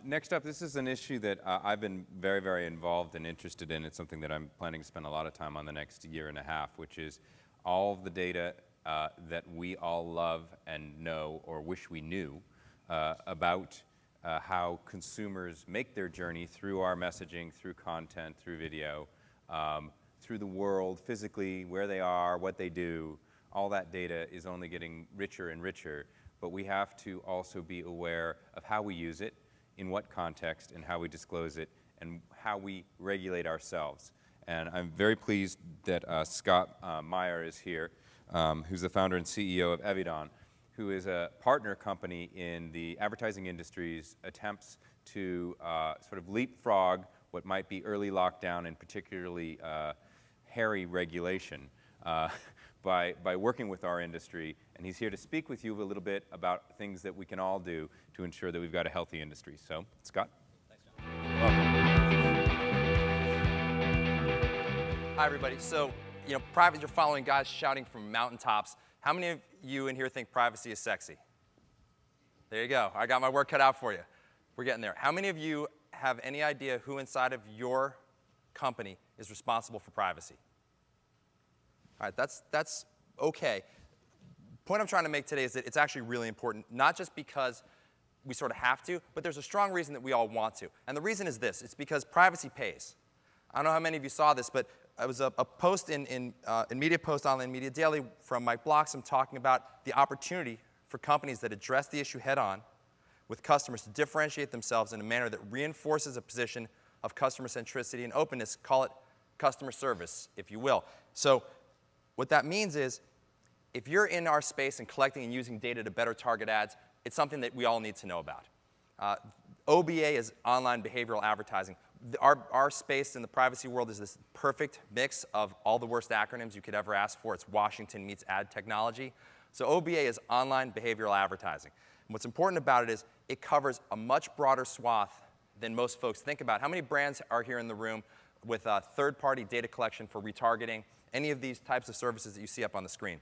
Next up, this is an issue that I've been very, very involved and interested in. It's something that I'm planning to spend a lot of time on the next year and a half, which is all of the data that we all love and know or wish we knew about how consumers make their journey through our messaging, through content, through video, through the world, physically, where they are, what they do. All that data is only getting richer and richer, but we have to also be aware of how we use it, in what context, and how we disclose it, and how we regulate ourselves. And I'm very pleased that Scott Meyer is here, who's the founder and CEO of Evidon, who is a partner company in the advertising industry's attempts to sort of leapfrog what might be early lockdown and particularly hairy regulation by working with our industry. And he's here to speak with you a little bit about things that we can all do to ensure that we've got a healthy industry. So, Scott? Thanks, John. Welcome. Hi, everybody. So, you're following guys shouting from mountaintops. How many of you in here think privacy is sexy? There you go. I got my work cut out for you. We're getting there. How many of you have any idea who inside of your company is responsible for privacy? All right, that's okay. The point I'm trying to make today is that it's actually really important, not just because we sort of have to, but there's a strong reason that we all want to. And the reason is this. It's because privacy pays. I don't know how many of you saw this, but it was a post in Media Post Online Media Daily from Mike Bloxham talking about the opportunity for companies that address the issue head-on with customers to differentiate themselves in a manner that reinforces a position of customer centricity and openness. Call it customer service, if you will. So what that means is, if you're in our space and collecting and using data to better target ads, it's something that we all need to know about. OBA is online behavioral advertising. Our space in the privacy world is this perfect mix of all the worst acronyms you could ever ask for. It's Washington meets ad technology. So OBA is online behavioral advertising. And what's important about it is it covers a much broader swath than most folks think about. How many brands are here in the room with third-party data collection for retargeting, any of these types of services that you see up on the screen?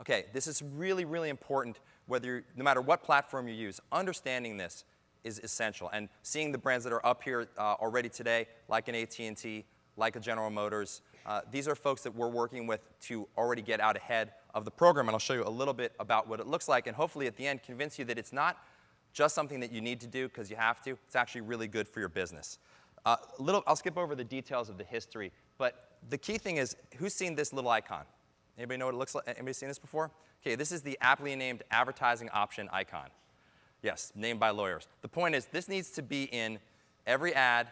Okay, this is really, really important, no matter what platform you use. Understanding this is essential. And seeing the brands that are up here already today, like an AT&T, like a General Motors, these are folks that we're working with to already get out ahead of the program. And I'll show you a little bit about what it looks like, and hopefully at the end convince you that it's not just something that you need to do because you have to. It's actually really good for your business. I'll skip over the details of the history, but the key thing is, who's seen this little icon? Anybody know what it looks like? Anybody seen this before? Okay, this is the aptly named advertising option icon. Yes, named by lawyers. The point is, this needs to be in every ad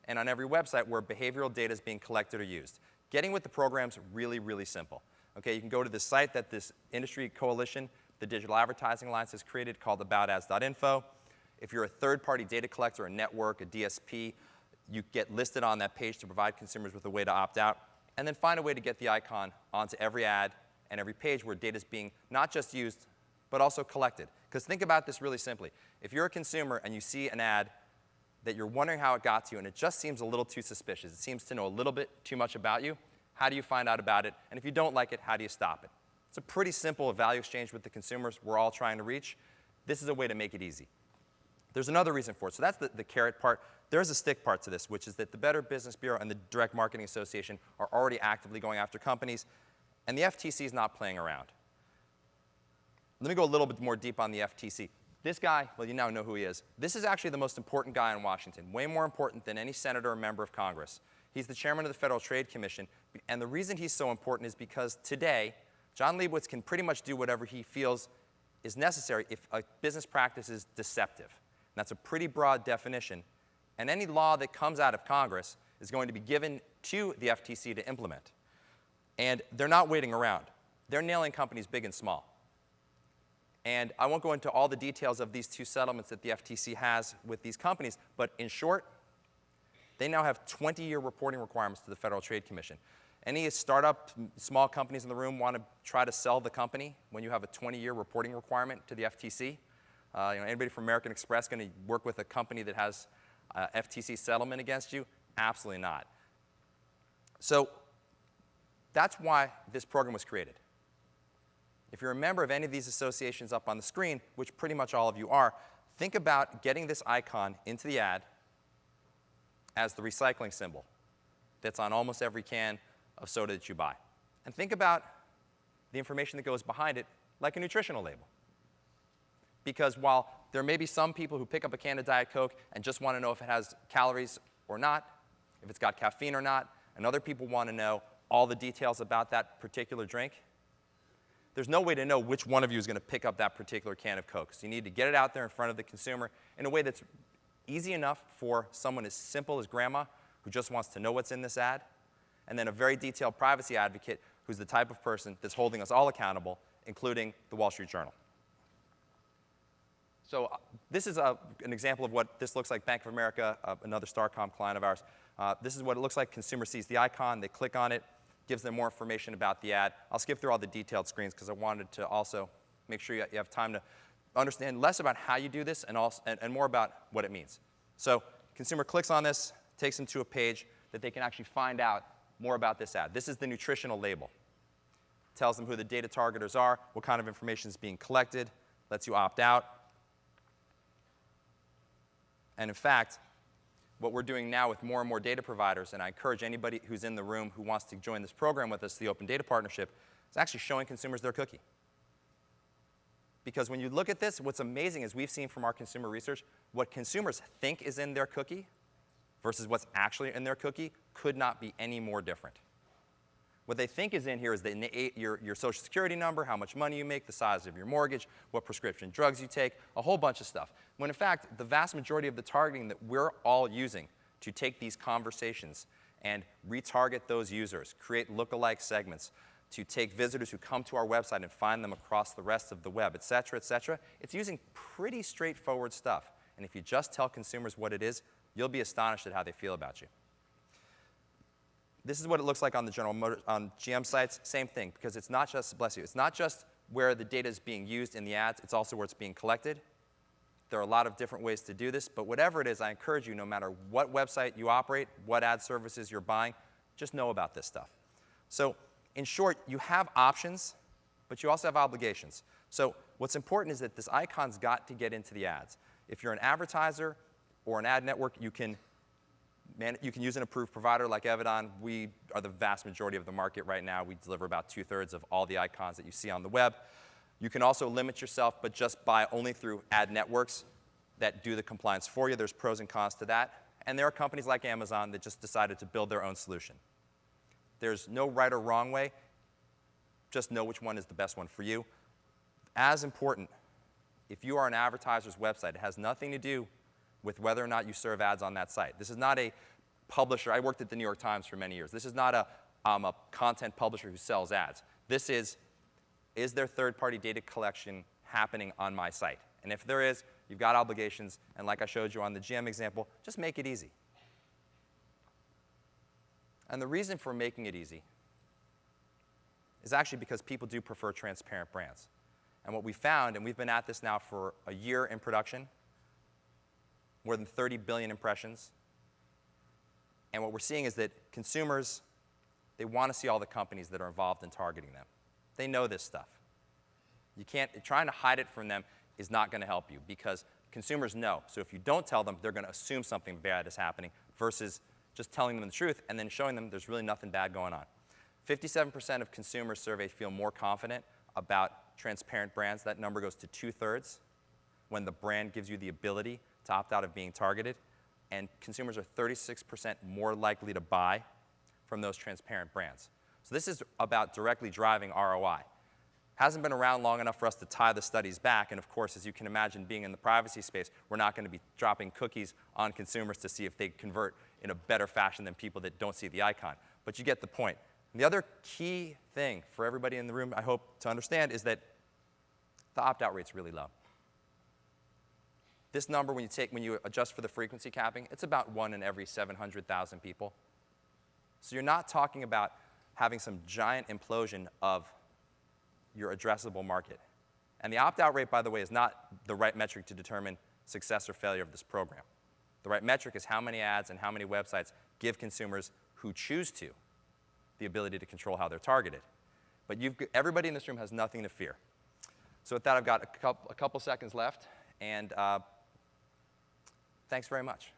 and on every website where behavioral data is being collected or used. Getting with the program's really, really simple. Okay, you can go to the site that this industry coalition, the Digital Advertising Alliance, has created called aboutads.info. If you're a third-party data collector, a network, a DSP, you get listed on that page to provide consumers with a way to opt out. And then find a way to get the icon onto every ad and every page where data is being not just used, but also collected. Because think about this really simply. If you're a consumer and you see an ad that you're wondering how it got to you and it just seems a little too suspicious, it seems to know a little bit too much about you, how do you find out about it? And if you don't like it, how do you stop it? It's a pretty simple value exchange with the consumers we're all trying to reach. This is a way to make it easy. There's another reason for it. So that's the carrot part. There's a stick part to this, which is that the Better Business Bureau and the Direct Marketing Association are already actively going after companies, and the FTC is not playing around. Let me go a little bit more deep on the FTC. This guy, well, you now know who he is. This is actually the most important guy in Washington, way more important than any senator or member of Congress. He's the chairman of the Federal Trade Commission, and the reason he's so important is because today, John Leibowitz can pretty much do whatever he feels is necessary if a business practice is deceptive. And that's a pretty broad definition. And any law that comes out of Congress is going to be given to the FTC to implement. And they're not waiting around. They're nailing companies big and small. And I won't go into all the details of these two settlements that the FTC has with these companies, but in short, they now have 20-year reporting requirements to the Federal Trade Commission. Any startup, small companies in the room want to try to sell the company when you have a 20-year reporting requirement to the FTC? Anybody from American Express going to work with a company that has FTC settlement against you? Absolutely not. So that's why this program was created. If you're a member of any of these associations up on the screen, which pretty much all of you are, think about getting this icon into the ad as the recycling symbol that's on almost every can of soda that you buy. And think about the information that goes behind it like a nutritional label. Because while there may be some people who pick up a can of Diet Coke and just want to know if it has calories or not, if it's got caffeine or not, and other people want to know all the details about that particular drink, there's no way to know which one of you is going to pick up that particular can of Coke. So you need to get it out there in front of the consumer in a way that's easy enough for someone as simple as grandma who just wants to know what's in this ad, and then a very detailed privacy advocate who's the type of person that's holding us all accountable, including the Wall Street Journal. So this is an example of what this looks like. Bank of America, another Starcom client of ours. This is what it looks like. Consumer sees the icon, they click on it, gives them more information about the ad. I'll skip through all the detailed screens because I wanted to also make sure you have time to understand less about how you do this and more about what it means. So consumer clicks on this, takes them to a page that they can actually find out more about this ad. This is the nutritional label. Tells them who the data targeters are, what kind of information is being collected, lets you opt out. And in fact, what we're doing now with more and more data providers, and I encourage anybody who's in the room who wants to join this program with us, the Open Data Partnership, is actually showing consumers their cookie. Because when you look at this, what's amazing is we've seen from our consumer research, what consumers think is in their cookie versus what's actually in their cookie could not be any more different. What they think is in here is your social security number, how much money you make, the size of your mortgage, what prescription drugs you take, a whole bunch of stuff. When in fact, the vast majority of the targeting that we're all using to take these conversations and retarget those users, create lookalike segments, to take visitors who come to our website and find them across the rest of the web, et cetera, it's using pretty straightforward stuff. And if you just tell consumers what it is, you'll be astonished at how they feel about you. This is what it looks like on the on GM sites. Same thing, because it's not just, bless you, it's not just where the data is being used in the ads, it's also where it's being collected. There are a lot of different ways to do this, but whatever it is, I encourage you, no matter what website you operate, what ad services you're buying, just know about this stuff. So in short, you have options, but you also have obligations. So what's important is that this icon's got to get into the ads. If you're an advertiser or an ad network, you can use an approved provider like Evidon. We are the vast majority of the market right now. We deliver about 2/3 of all the icons that you see on the web. You can also limit yourself, but just buy only through ad networks that do the compliance for you. There's pros and cons to that. And there are companies like Amazon that just decided to build their own solution. There's no right or wrong way. Just know which one is the best one for you. As important, if you are an advertiser's website, it has nothing to do with whether or not you serve ads on that site. This is not a publisher. I worked at the New York Times for many years. This is not a content publisher who sells ads. This is there third-party data collection happening on my site? And if there is, you've got obligations. And like I showed you on the GM example, just make it easy. And the reason for making it easy is actually because people do prefer transparent brands. And what we found, and we've been at this now for a year in production, more than 30 billion impressions. And what we're seeing is that consumers, they want to see all the companies that are involved in targeting them. They know this stuff. Trying to hide it from them is not going to help you because consumers know. So if you don't tell them, they're going to assume something bad is happening versus just telling them the truth and then showing them there's really nothing bad going on. 57% of consumers surveyed feel more confident about transparent brands. That number goes to 2/3 when the brand gives you the ability to opt out of being targeted. And consumers are 36% more likely to buy from those transparent brands. So this is about directly driving ROI. Hasn't been around long enough for us to tie the studies back. And of course, as you can imagine, being in the privacy space, we're not going to be dropping cookies on consumers to see if they convert in a better fashion than people that don't see the icon. But you get the point. And the other key thing for everybody in the room, I hope to understand, is that the opt-out rate's really low. This number, when you adjust for the frequency capping, it's about 1 in every 700,000 people. So you're not talking about having some giant implosion of your addressable market. And the opt-out rate, by the way, is not the right metric to determine success or failure of this program. The right metric is how many ads and how many websites give consumers who choose to the ability to control how they're targeted. But everybody in this room has nothing to fear. So with that, I've got a couple seconds left. And Thanks very much.